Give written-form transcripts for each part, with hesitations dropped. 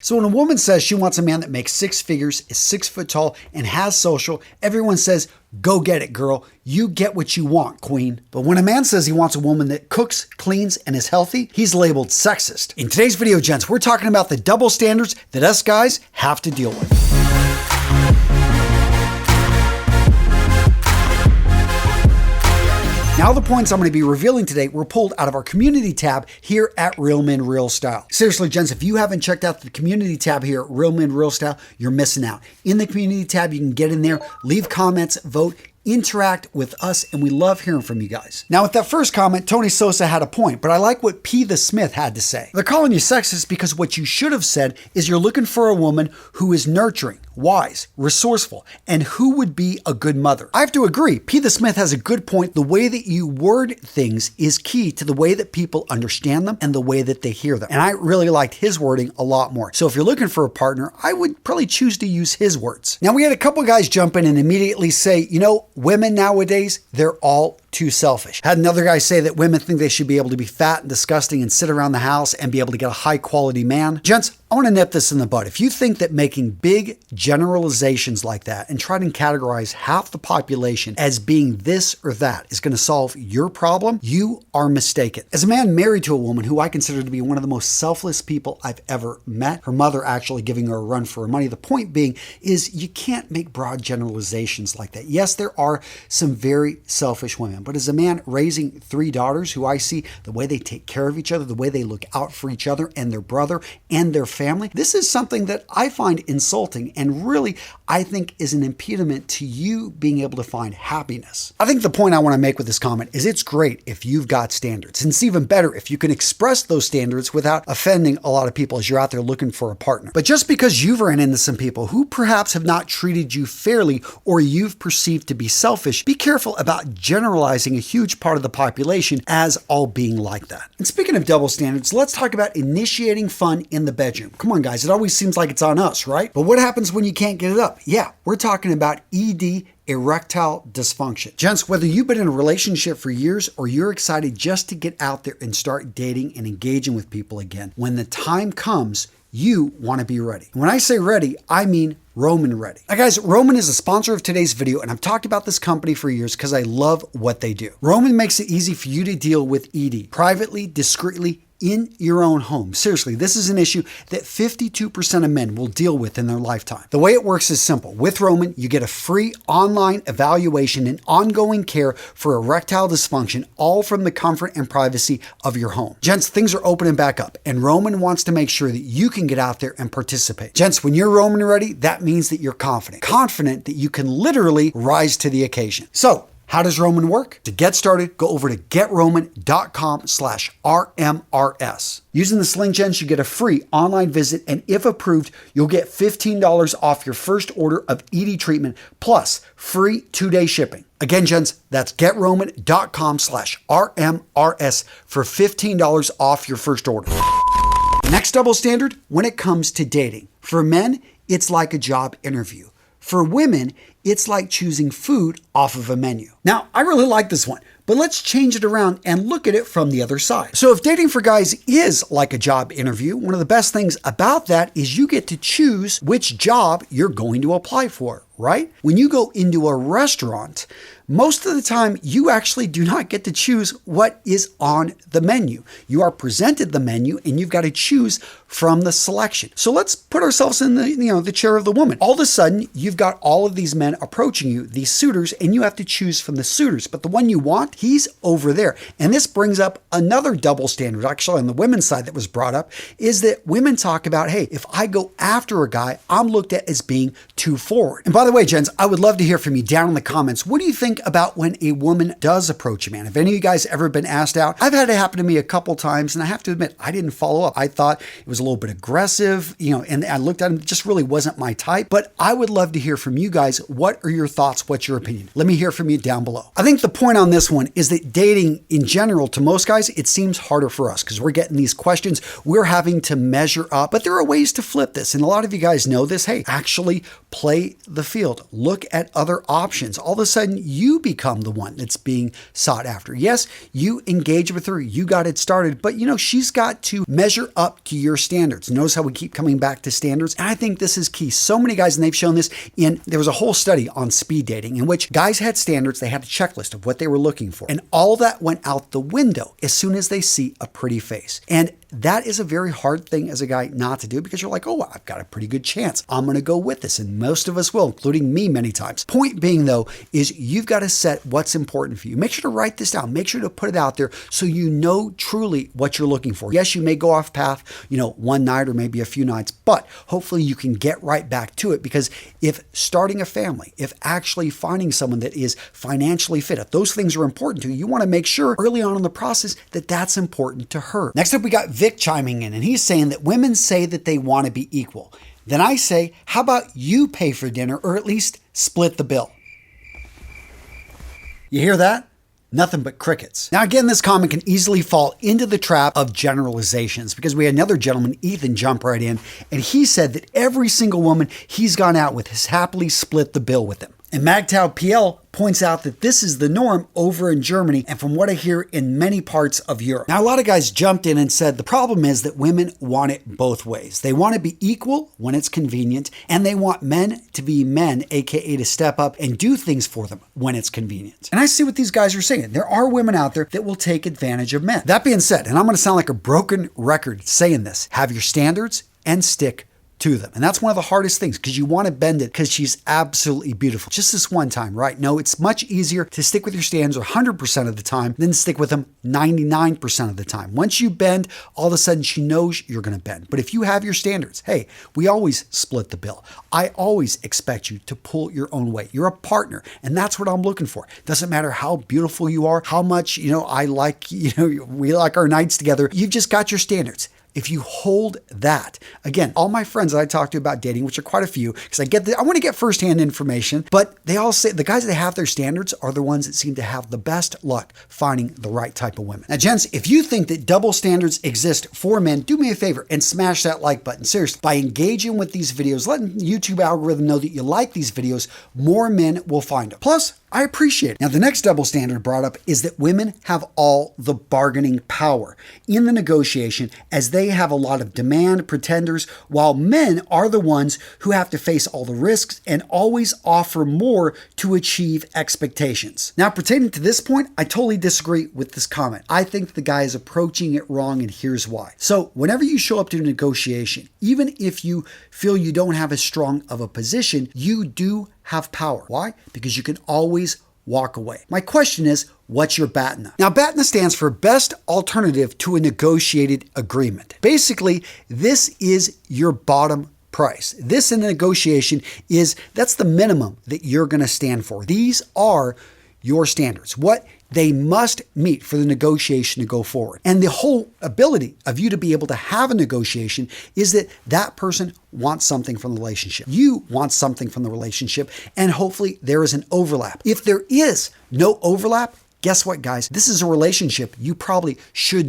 So when a woman says she wants a man that makes six figures, is 6 foot tall, and has social, everyone says, go get it, girl. You get what you want, queen. But when a man says he wants a woman that cooks, cleans, and is healthy, he's labeled sexist. In today's video, gents, we're talking about the double standards that us guys have to deal with. Now the points I'm going to be revealing today were pulled out of our community tab here at Real Men Real Style. Seriously, gents, if you haven't checked out the community tab here at Real Men Real Style, you're missing out. In the community tab, you can get in there, leave comments, vote, interact with us, and we love hearing from you guys. Now, with that first comment, Tony Sosa had a point, but I like what P. the Smith had to say. They're calling you sexist because what you should have said is you're looking for a woman who is nurturing, wise, resourceful, and who would be a good mother. I have to agree. P. the Smith has a good point. The way that you word things is key to the way that people understand them and the way that they hear them. And I really liked his wording a lot more. So if you're looking for a partner, I would probably choose to use his words. Now, we had a couple guys jump in and immediately say, you know, women nowadays, they're all too selfish. Had another guy say that women think they should be able to be fat and disgusting and sit around the house and be able to get a high quality man. Gents, I want to nip this in the bud. If you think that making big generalizations like that and trying to categorize half the population as being this or that is going to solve your problem, you are mistaken. As a man married to a woman who I consider to be one of the most selfless people I've ever met, her mother actually giving her a run for her money, the point being is you can't make broad generalizations like that. Yes, there are some very selfish women, but as a man raising 3 daughters who I see the way they take care of each other, the way they look out for each other and their brother and their family, this is something that I find insulting and really I think is an impediment to you being able to find happiness. I think the point I want to make with this comment is it's great if you've got standards, and it's even better if you can express those standards without offending a lot of people as you're out there looking for a partner. But just because you've run into some people who perhaps have not treated you fairly or you've perceived to be selfish, be careful about generalizing a huge part of the population as all being like that. And speaking of double standards, let's talk about initiating fun in the bedroom. Come on, guys, it always seems like it's on us, right? But what happens when you can't get it up? Yeah, we're talking about ED, erectile dysfunction. Gents, whether you've been in a relationship for years or you're excited just to get out there and start dating and engaging with people again, when the time comes, you want to be ready. When I say ready, I mean Roman Ready. Now guys, Roman is a sponsor of today's video, and I've talked about this company for years because I love what they do. Roman makes it easy for you to deal with ED privately, discreetly, in your own home. Seriously, this is an issue that 52% of men will deal with in their lifetime. The way it works is simple. With Roman, you get a free online evaluation and ongoing care for erectile dysfunction, all from the comfort and privacy of your home. Gents, things are opening back up, and Roman wants to make sure that you can get out there and participate. Gents, when you're Roman ready, that means that you're confident that you can literally rise to the occasion. So, how does Roman work? To get started, go over to getroman.com/RMRS. Using this link, gents, you get a free online visit, and if approved, you'll get $15 off your first order of ED treatment, plus free 2-day shipping. Again, gents, that's getroman.com/RMRS for $15 off your first order. Next double standard, when it comes to dating. For men, it's like a job interview. For women, it's like choosing food off of a menu. Now, I really like this one, but let's change it around and look at it from the other side. So if dating for guys is like a job interview, one of the best things about that is you get to choose which job you're going to apply for, right? When you go into a restaurant, most of the time you actually do not get to choose what is on the menu. You are presented the menu and you've got to choose from the selection. So let's put ourselves in the chair of the woman. All of a sudden, you've got all of these men approaching you, these suitors, and you have to choose from the suitors. But the one you want, he's over there. And this brings up another double standard, actually on the women's side that was brought up, is that women talk about, hey, if I go after a guy, I'm looked at as being too forward. And by the way, gents, I would love to hear from you down in the comments. What do you think about when a woman does approach a man? Have any of you guys ever been asked out? I've had it happen to me a couple times, and I have to admit, I didn't follow up. I thought it was a little bit aggressive, and I looked at him, it just really wasn't my type. But I would love to hear from you guys. What are your thoughts? What's your opinion? Let me hear from you down below. I think the point on this one is that dating in general, to most guys, it seems harder for us because we're getting these questions. We're having to measure up, but there are ways to flip this. And a lot of you guys know this. Hey, actually play the field. field, look at other options. All of a sudden, you become the one that's being sought after. Yes, you engage with her, you got it started, but she's got to measure up to your standards. Notice how we keep coming back to standards? And I think this is key. So many guys, and they've shown this there was a whole study on speed dating in which guys had standards, they had a checklist of what they were looking for, and all that went out the window as soon as they see a pretty face. And that is a very hard thing as a guy not to do, because you're like, oh, I've got a pretty good chance. I'm going to go with this. And most of us will, including me many times. Point being, though, is you've got to set what's important for you. Make sure to write this down. Make sure to put it out there so you know truly what you're looking for. Yes, you may go off path, one night or maybe a few nights, but hopefully you can get right back to it, because if starting a family, if actually finding someone that is financially fit, if those things are important to you, you want to make sure early on in the process that that's important to her. Next up, we got Vic chiming in, and he's saying that women say that they want to be equal. Then I say, how about you pay for dinner, or at least split the bill? You hear that? Nothing but crickets. Now, again, this comment can easily fall into the trap of generalizations, because we had another gentleman, Ethan, jump right in, and he said that every single woman he's gone out with has happily split the bill with him. And Magtau PL points out that this is the norm over in Germany, and from what I hear, in many parts of Europe. Now, a lot of guys jumped in and said the problem is that women want it both ways. They want to be equal when it's convenient, and they want men to be men, aka to step up and do things for them when it's convenient. And I see what these guys are saying. There are women out there that will take advantage of men. That being said, and I'm going to sound like a broken record saying this, have your standards and stick to them. And that's one of the hardest things, because you want to bend it because she's absolutely beautiful. Just this one time, right? No, it's much easier to stick with your standards 100% of the time than stick with them 99% of the time. Once you bend, all of a sudden she knows you're going to bend. But if you have your standards, hey, we always split the bill. I always expect you to pull your own weight. You're a partner, and that's what I'm looking for. Doesn't matter how beautiful you are, how much, I like, we like our nights together. You've just got your standards. If you hold that, again, all my friends that I talk to about dating, which are quite a few, because I want to get firsthand information, but they all say the guys that have their standards are the ones that seem to have the best luck finding the right type of women. Now, gents, if you think that double standards exist for men, do me a favor and smash that like button. Seriously, by engaging with these videos, letting the YouTube algorithm know that you like these videos, more men will find them. Plus, I appreciate it. Now, the next double standard brought up is that women have all the bargaining power in the negotiation, as they have a lot of demand pretenders, while men are the ones who have to face all the risks and always offer more to achieve expectations. Now, pertaining to this point, I totally disagree with this comment. I think the guy is approaching it wrong, and here's why. So, whenever you show up to a negotiation, even if you feel you don't have as strong of a position, you do have power. Why? Because you can always walk away. My question is, what's your BATNA? Now, BATNA stands for Best Alternative to a Negotiated Agreement. Basically, this is your bottom price. This in a negotiation that's the minimum that you're going to stand for. These are your standards, what they must meet for the negotiation to go forward. And the whole ability of you to be able to have a negotiation is that that person wants something from the relationship. You want something from the relationship, and hopefully there is an overlap. If there is no overlap, guess what, guys? This is a relationship you probably should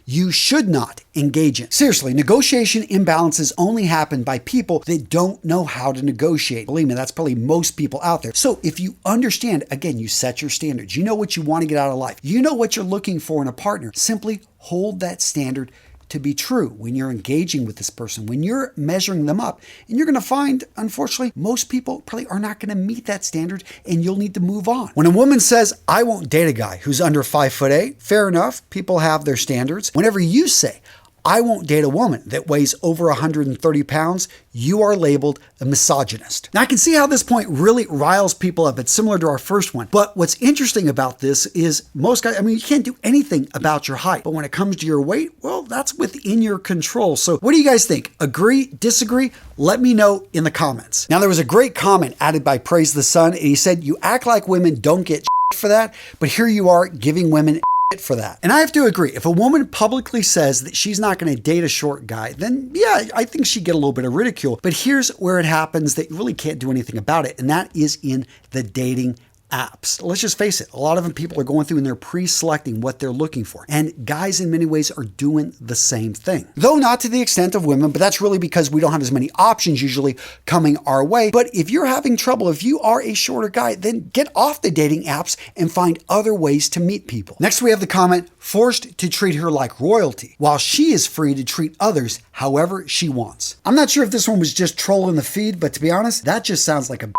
you should not engage in. Seriously, negotiation imbalances only happen by people that don't know how to negotiate. Believe me, that's probably most people out there. So if you understand, again, you set your standards, you know what you want to get out of life, you know what you're looking for in a partner, simply hold that standard to be true when you're engaging with this person, when you're measuring them up. And you're going to find, unfortunately, most people probably are not going to meet that standard, and you'll need to move on. When a woman says, I won't date a guy who's under 5'8", fair enough, people have their standards. Whenever you say, I won't date a woman that weighs over 130 pounds, you are labeled a misogynist. Now, I can see how this point really riles people up. It's similar to our first one. But what's interesting about this is most guys, you can't do anything about your height. But when it comes to your weight, well, that's within your control. So what do you guys think? Agree, disagree? Let me know in the comments. Now, there was a great comment added by Praise the Sun, and he said, you act like women don't get for that, but here you are giving women for that. And I have to agree, if a woman publicly says that she's not going to date a short guy, then yeah, I think she'd get a little bit of ridicule. But here's where it happens that you really can't do anything about it, and that is in the dating apps. Let's just face it, a lot of them people are going through and they're pre-selecting what they're looking for. And guys in many ways are doing the same thing. Though not to the extent of women, but that's really because we don't have as many options usually coming our way. But if you're having trouble, if you are a shorter guy, then get off the dating apps and find other ways to meet people. Next, we have the comment, forced to treat her like royalty, while she is free to treat others however she wants. I'm not sure if this one was just trolling the feed, but to be honest, that just sounds like a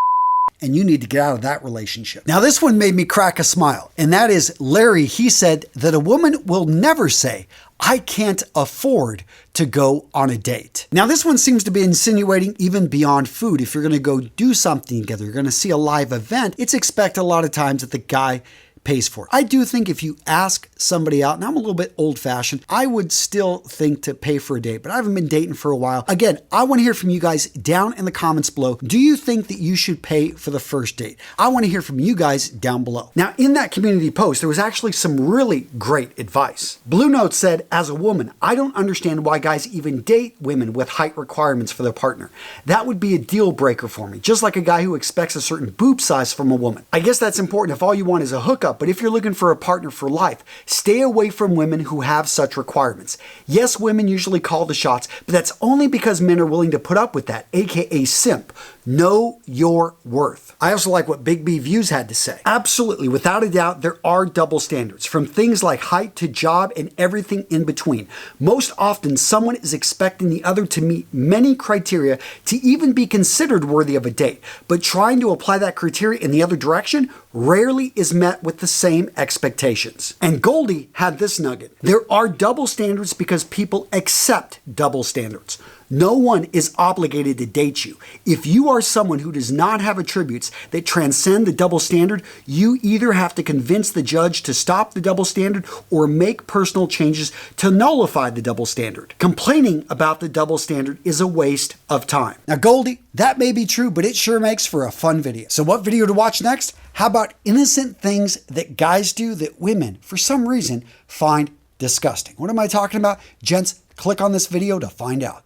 and you need to get out of that relationship. Now, this one made me crack a smile, and that is Larry. He said that a woman will never say, I can't afford to go on a date. Now, this one seems to be insinuating even beyond food. If you're going to go do something together, you're going to see a live event, it's expected a lot of times that the guy pays for it. I do think if you ask somebody out, and I'm a little bit old-fashioned, I would still think to pay for a date, but I haven't been dating for a while. Again, I want to hear from you guys down in the comments below. Do you think that you should pay for the first date? I want to hear from you guys down below. Now, in that community post, there was actually some really great advice. Blue Note said, as a woman, I don't understand why guys even date women with height requirements for their partner. That would be a deal breaker for me, just like a guy who expects a certain boob size from a woman. I guess that's important if all you want is a hookup. But if you're looking for a partner for life, stay away from women who have such requirements. Yes, women usually call the shots, but that's only because men are willing to put up with that, aka simp. Know your worth. I also like what Big B Views had to say. Absolutely, without a doubt, there are double standards, from things like height to job and everything in between. Most often, someone is expecting the other to meet many criteria to even be considered worthy of a date, but trying to apply that criteria in the other direction rarely is met with the same expectations. And Goldie had this nugget. There are double standards because people accept double standards. No one is obligated to date you. If you are someone who does not have attributes that transcend the double standard, you either have to convince the judge to stop the double standard or make personal changes to nullify the double standard. Complaining about the double standard is a waste of time. Now, Goldie, that may be true, but it sure makes for a fun video. So what video to watch next? How about innocent things that guys do that women, for some reason, find disgusting? What am I talking about? Gents, click on this video to find out.